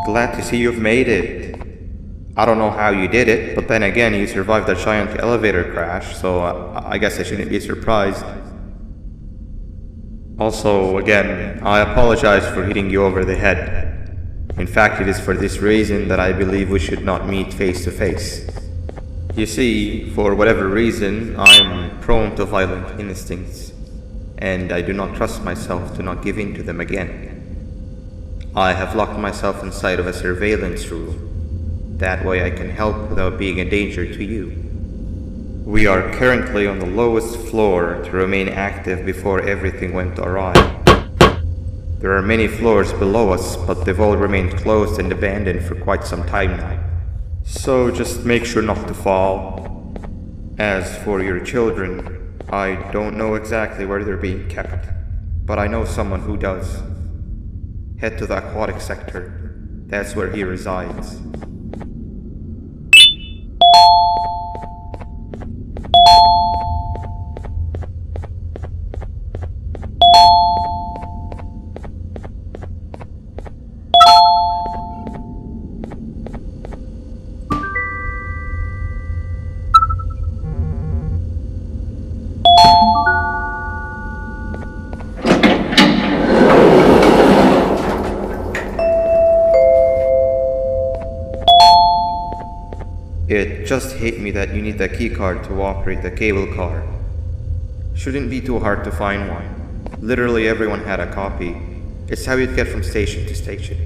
Glad to see you've made it. I don't know how you did it, but then again, you survived a giant elevator crash, so I guess I shouldn't be surprised. Also, again, I apologize for hitting you over the head. In fact, it is for this reason that I believe we should not meet face to face. You see, for whatever reason, I'm prone to violent instincts, and I do not trust myself to not give in to them again. I have locked myself inside of a surveillance room. That way I can help without being a danger to you. We are currently on the lowest floor to remain active before everything went awry. There are many floors below us, but they've all remained closed and abandoned for quite some time now. So just make sure not to fall. As for your children, I don't know exactly where they're being kept, but I know someone who does. Head to the aquatic sector. That's where he resides. It just hit me that you need the keycard to operate the cable car. Shouldn't be too hard to find one. Literally everyone had a copy. It's how you'd get from station to station.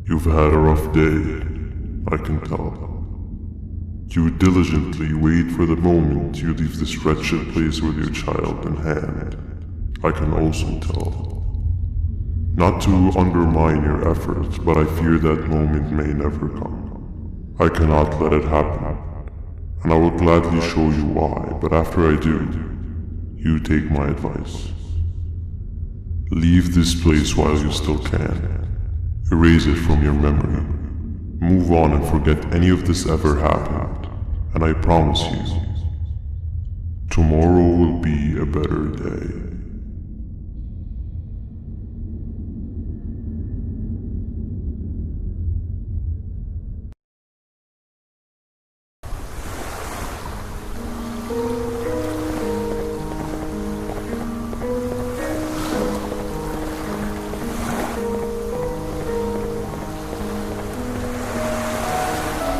You've had a rough day, I can tell. You diligently wait for the moment you leave this wretched place with your child in hand. I can also tell. Not to undermine your efforts, but I fear that moment may never come. I cannot let it happen, and I will gladly show you why, but after I do, you take my advice. Leave this place while you still can. Erase it from your memory. Move on and forget any of this ever happened, and I promise you, tomorrow will be a better day.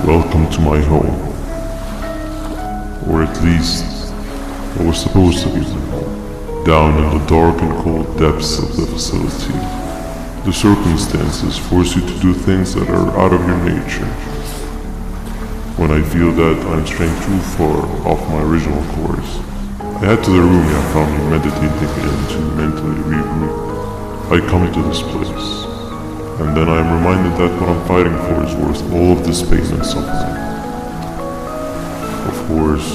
Welcome to my home. Or at least, what was supposed to be the home. Down in the dark and cold depths of the facility, the circumstances force you to do things that are out of your nature. When I feel that I'm straying too far off my original course, I head to the room you found me meditating in to mentally regroup. I come to this place. And then I am reminded that what I'm fighting for is worth all of this pain and suffering. Of course,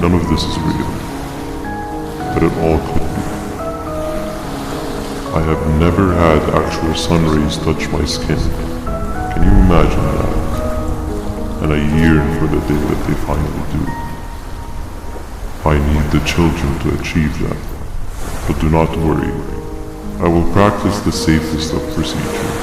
none of this is real, but it all could be. I have never had actual sun rays touch my skin. Can you imagine that? And I yearn for the day that they finally do. I need the children to achieve that, but do not worry. I will practice the safest of procedures.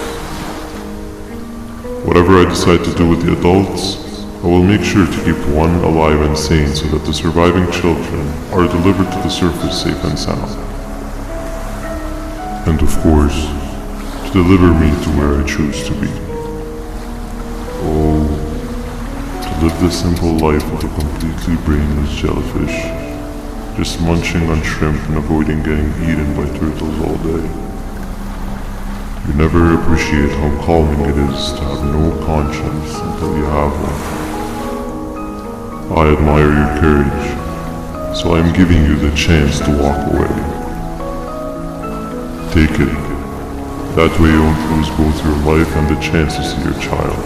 Whatever I decide to do with the adults, I will make sure to keep one alive and sane so that the surviving children are delivered to the surface safe and sound. And of course, to deliver me to where I choose to be. Oh, to live the simple life of a completely brainless jellyfish, just munching on shrimp and avoiding getting eaten by turtles all day. You never appreciate how calming it is to have no conscience until you have one. I admire your courage, so I am giving you the chance to walk away. Take it. That way you won't lose both your life and the chance to see your child.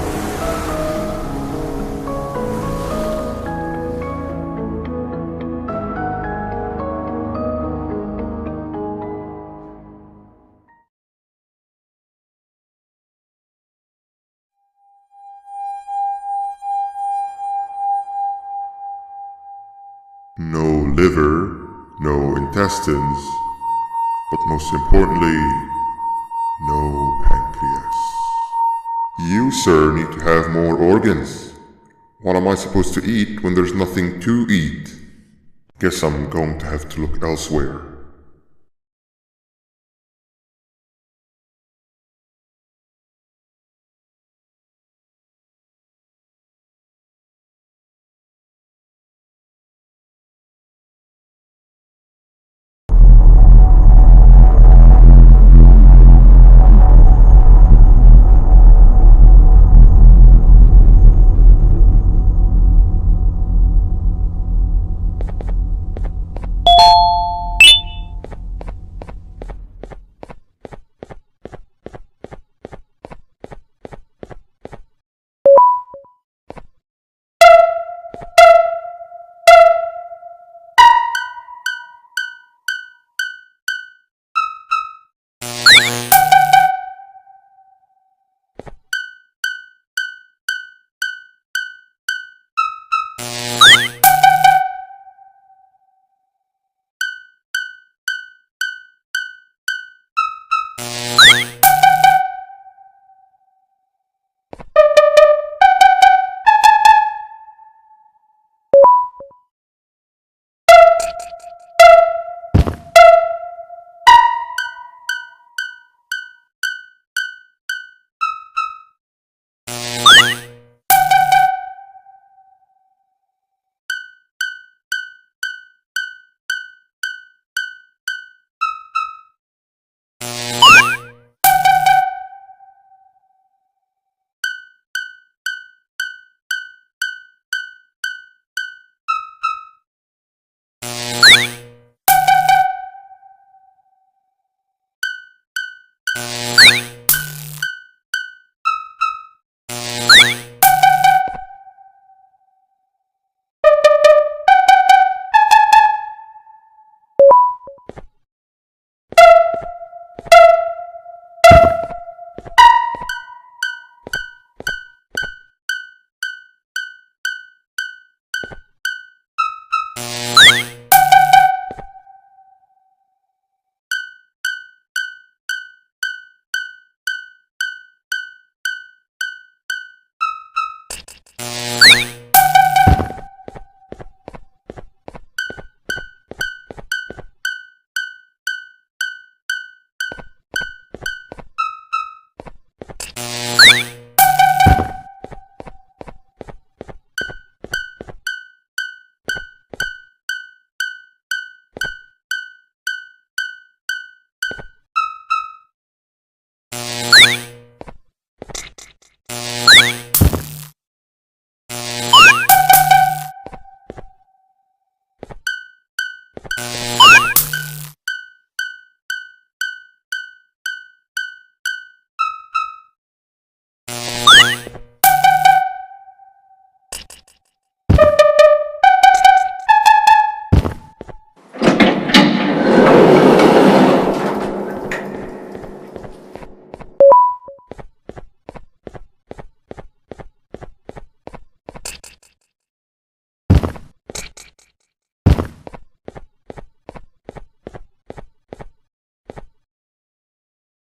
No liver, no intestines, but most importantly, no pancreas. You, sir, need to have more organs. What am I supposed to eat when there's nothing to eat? Guess I'm going to have to look elsewhere.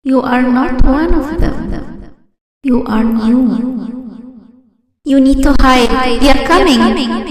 You are not one of them. You are new. You need to hide. They are coming.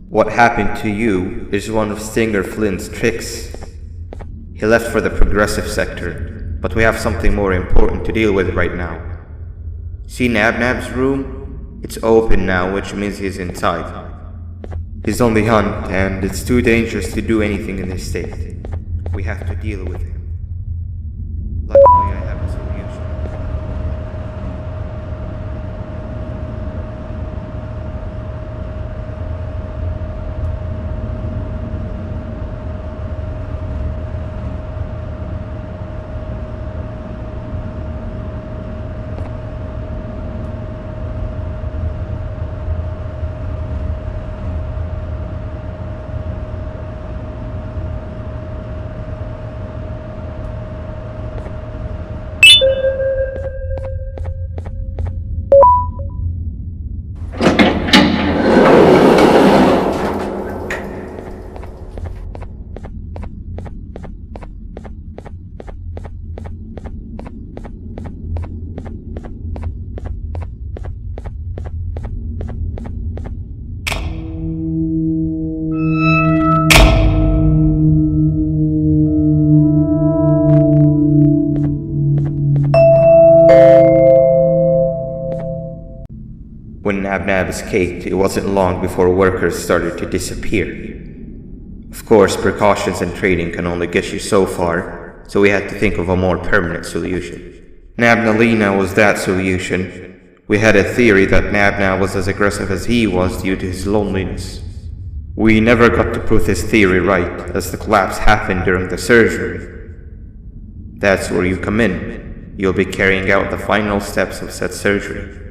What happened to you is one of Stinger Flynn's tricks. He left for the progressive sector, but we have something more important to deal with right now. See Nabnab's room? It's open now, which means he's inside. He's on the hunt, and it's too dangerous to do anything in this state. We have to deal with him. Luckily, I have a solution. Nab escaped, it wasn't long before workers started to disappear. Of course, precautions and trading can only get you so far, so we had to think of a more permanent solution. Nabnalina was that solution. We had a theory that Nabna was as aggressive as he was due to his loneliness. We never got to prove this theory right, as the collapse happened during the surgery. That's where you come in. You'll be carrying out the final steps of said surgery.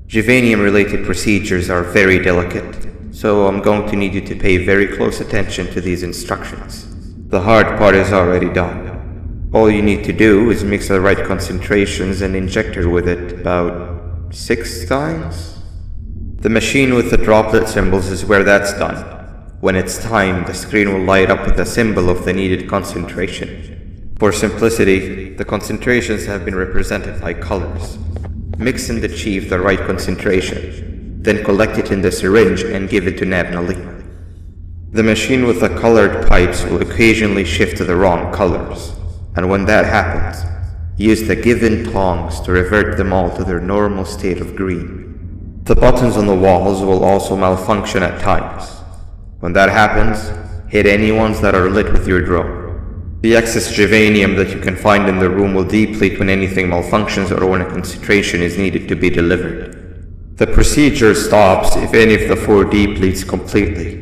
Juvanium-related procedures are very delicate, so I'm going to need you to pay very close attention to these instructions. The hard part is already done. All you need to do is mix the right concentrations and inject her with it about 6 times? The machine with the droplet symbols is where that's done. When it's time, the screen will light up with a symbol of the needed concentration. For simplicity, the concentrations have been represented by colors. Mix and achieve the right concentration, then collect it in the syringe and give it to Nabnalina. The machine with the colored pipes will occasionally shift to the wrong colors, and when that happens, use the given tongs to revert them all to their normal state of green. The buttons on the walls will also malfunction at times. When that happens, hit any ones that are lit with your drone. The excess juvanium that you can find in the room will deplete when anything malfunctions or when a concentration is needed to be delivered. The procedure stops if any of the 4 depletes completely,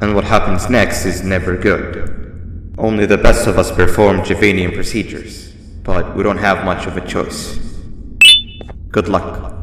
and what happens next is never good. Only the best of us perform juvanium procedures, but we don't have much of a choice. Good luck.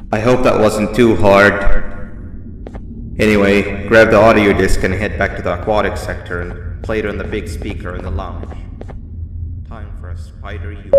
I hope that wasn't too hard. Anyway, grab the audio disc and head back to the aquatic sector and play it on the big speaker in the lounge. a spider you.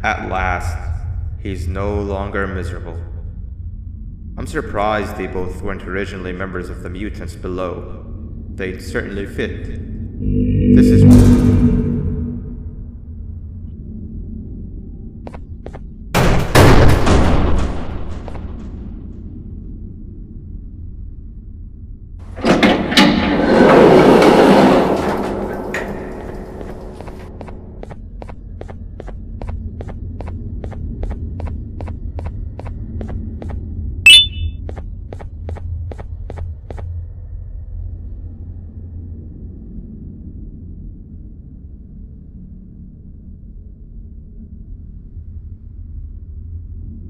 At last, he's no longer miserable. I'm surprised they both weren't originally members of the mutants below. They'd certainly fit. This is...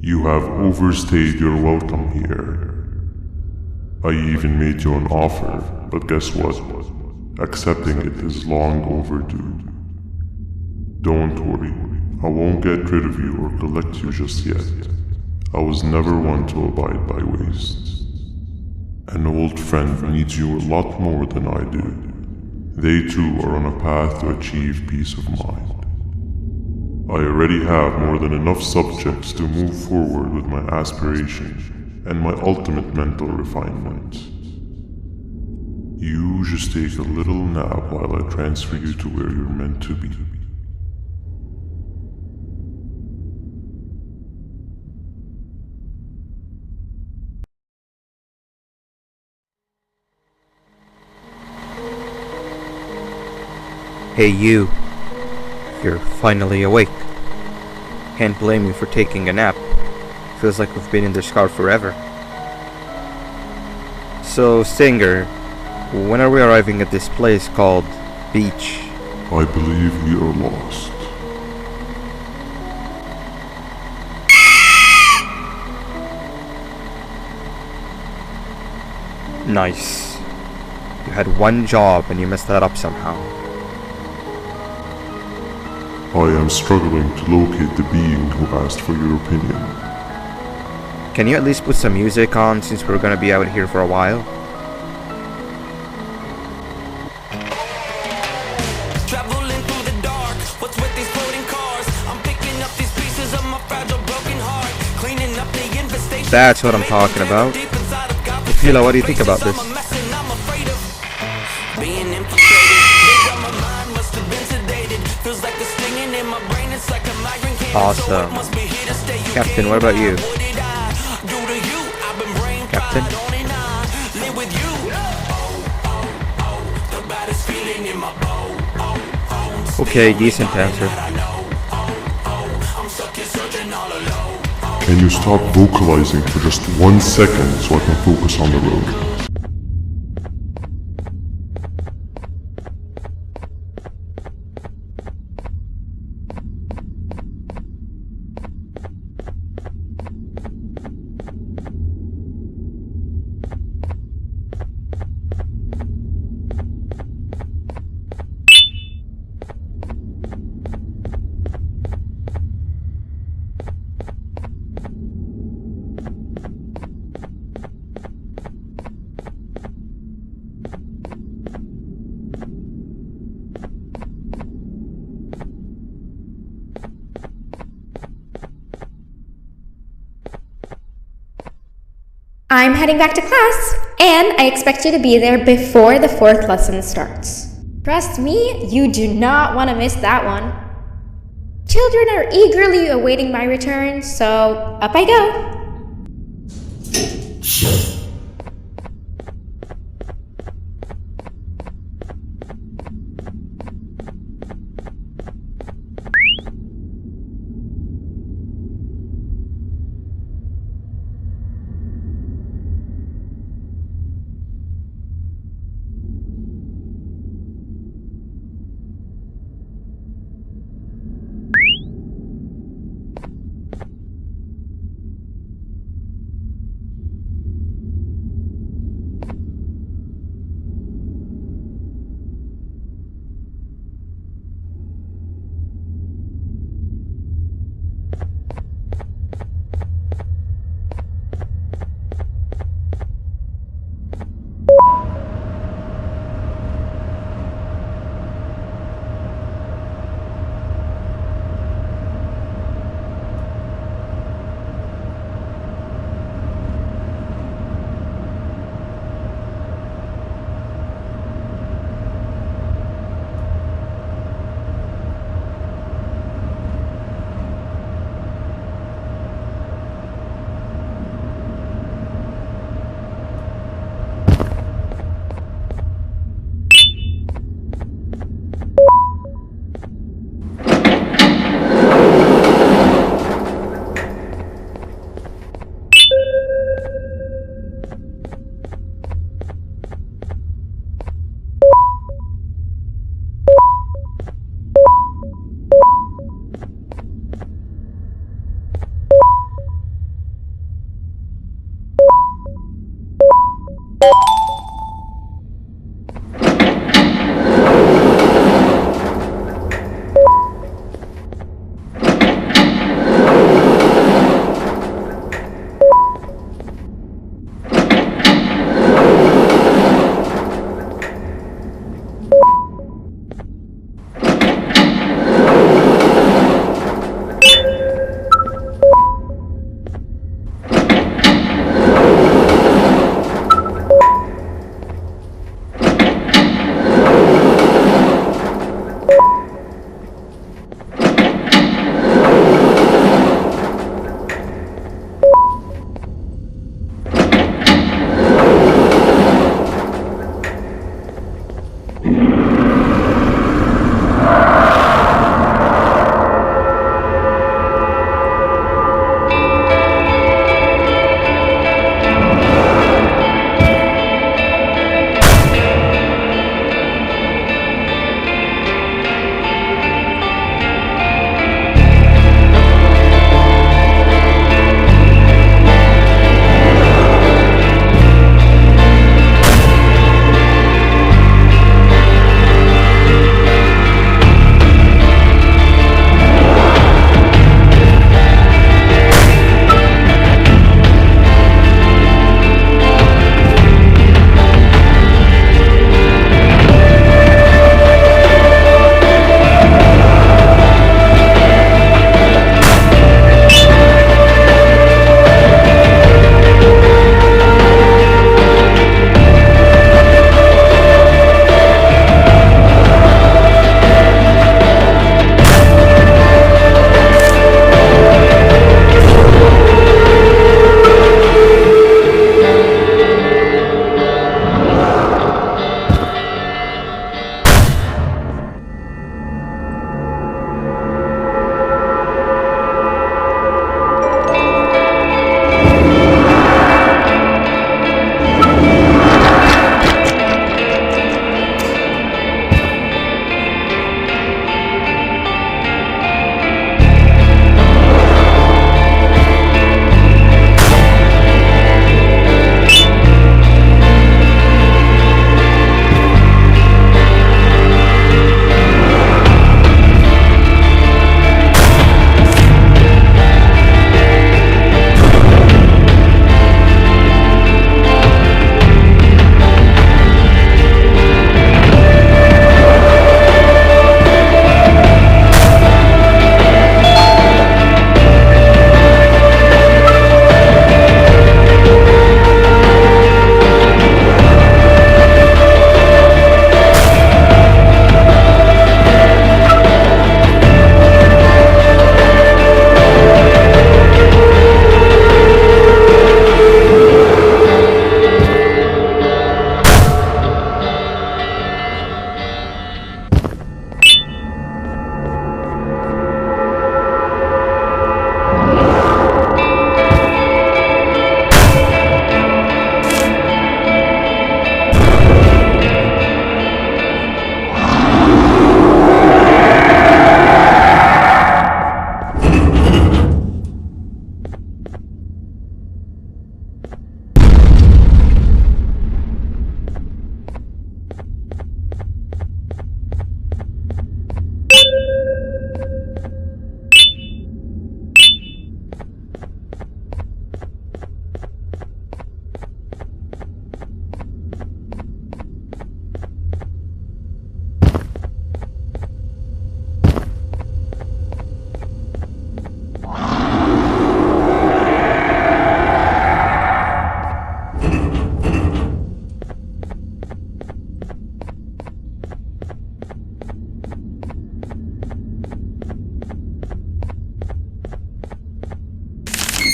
You have overstayed your welcome here. I even made you an offer, but guess what? Accepting it is long overdue. Don't worry, I won't get rid of you or collect you just yet. I was never one to abide by waste. An old friend needs you a lot more than I do. They too are on a path to achieve peace of mind. I already have more than enough subjects to move forward with my aspiration and my ultimate mental refinement. You just take a little nap while I transfer you to where you're meant to be. Hey you. You're finally awake. Can't blame you for taking a nap. Feels like we've been in this car forever. So, Singer, when are we arriving at this place called Beach? I believe we are lost. Nice. You had one job and you messed that up somehow. I am struggling to locate the being who asked for your opinion. Can you at least put some music on since we're gonna be out here for a while? Traveling through the dark, what's with these floating cars? I'm picking up these pieces of my fragile broken heart, cleaning up the infestation. That's what I'm talking about. Philo, what do you think about this? Being infiltrated, days on my mind must have been sedated. Feels like the stinging in my brain, it's like a migraine cancer. Awesome. Captain, what about you? Captain? Okay, decent answer. Can you stop vocalizing for just 1 second so I can focus on the road? I'm heading back to class, and I expect you to be there before the 4th lesson starts. Trust me, you do not want to miss that one. Children are eagerly awaiting my return, so up I go.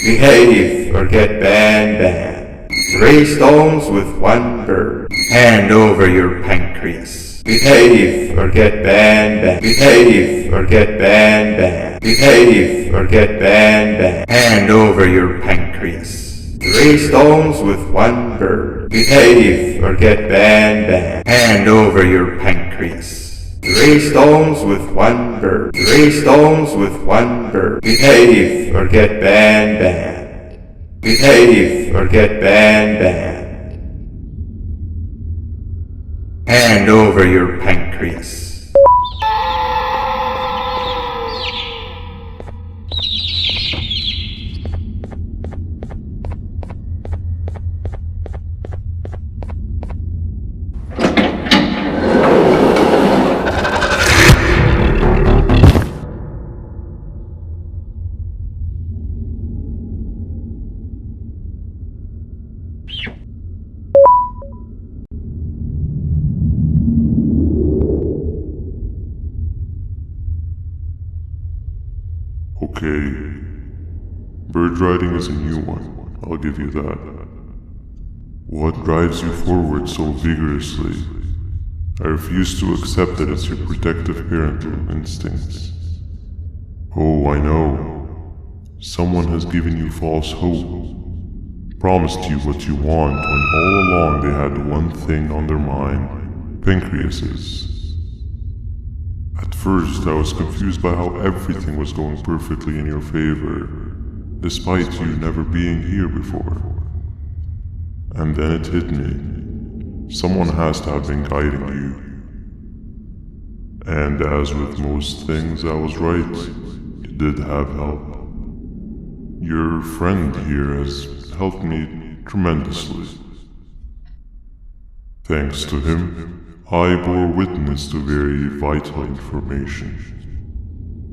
Behave or get banned. 3 stones with 1 bird. Hand over your pancreas. Behave or get banned. Behave or get banned. Behave or get banned. Hand over your pancreas. 3 stones with 1 bird. Behave or get banned. Hand over your pancreas. 3 stones with 1 bird. 3 stones with 1 bird. Behave or get banned. Behave or get banned. Hand over your pancreas. Okay, bird riding is a new one, I'll give you that. What drives you forward so vigorously? I refuse to accept that it's your protective parental instincts. Oh, I know. Someone has given you false hope, promised you what you want when all along they had one thing on their mind, pancreases. At first, I was confused by how everything was going perfectly in your favor, despite you never being here before. And then it hit me. Someone has to have been guiding you. And as with most things, I was right. You did have help. Your friend here has helped me tremendously. Thanks to him, I bore witness to very vital information.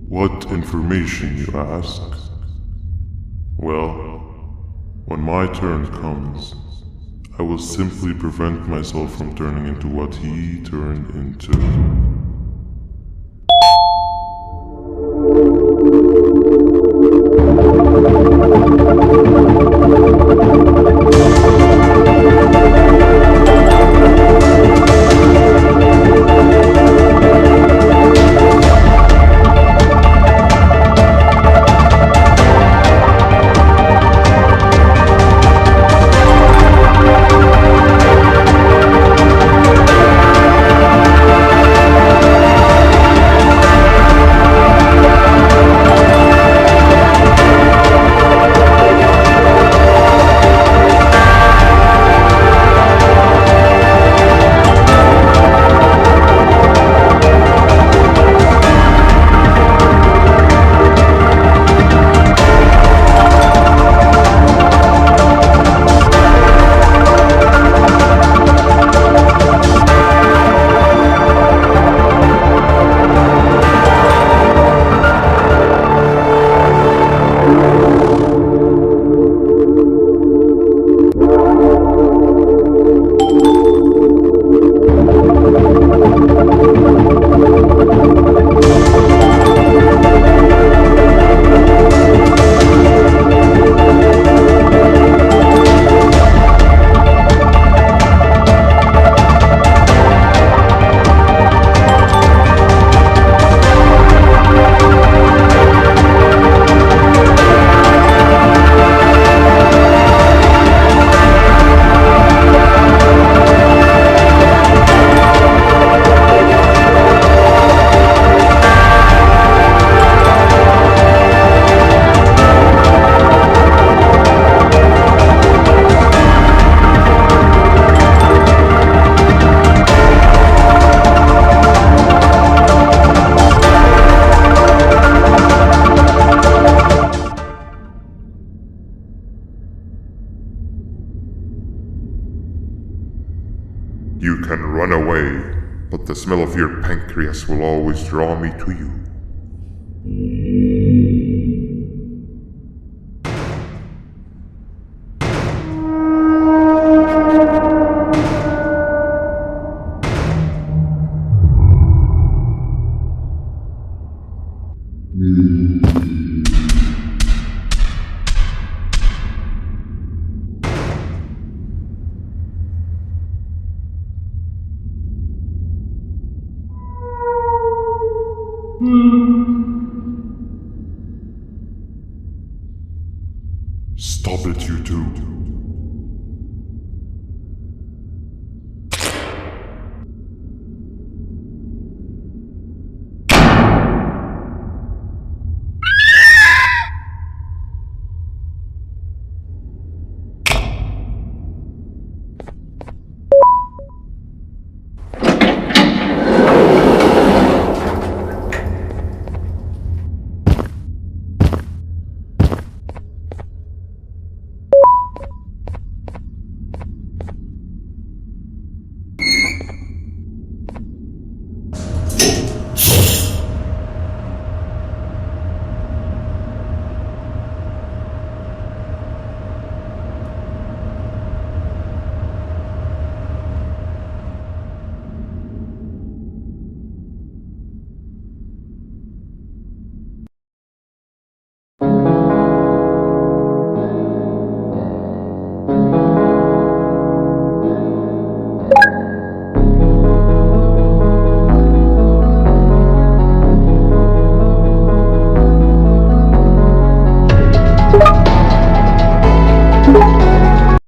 What information, you ask? Well, when my turn comes, I will simply prevent myself from turning into what he turned into. You can run away, but the smell of your pancreas will always draw me to you.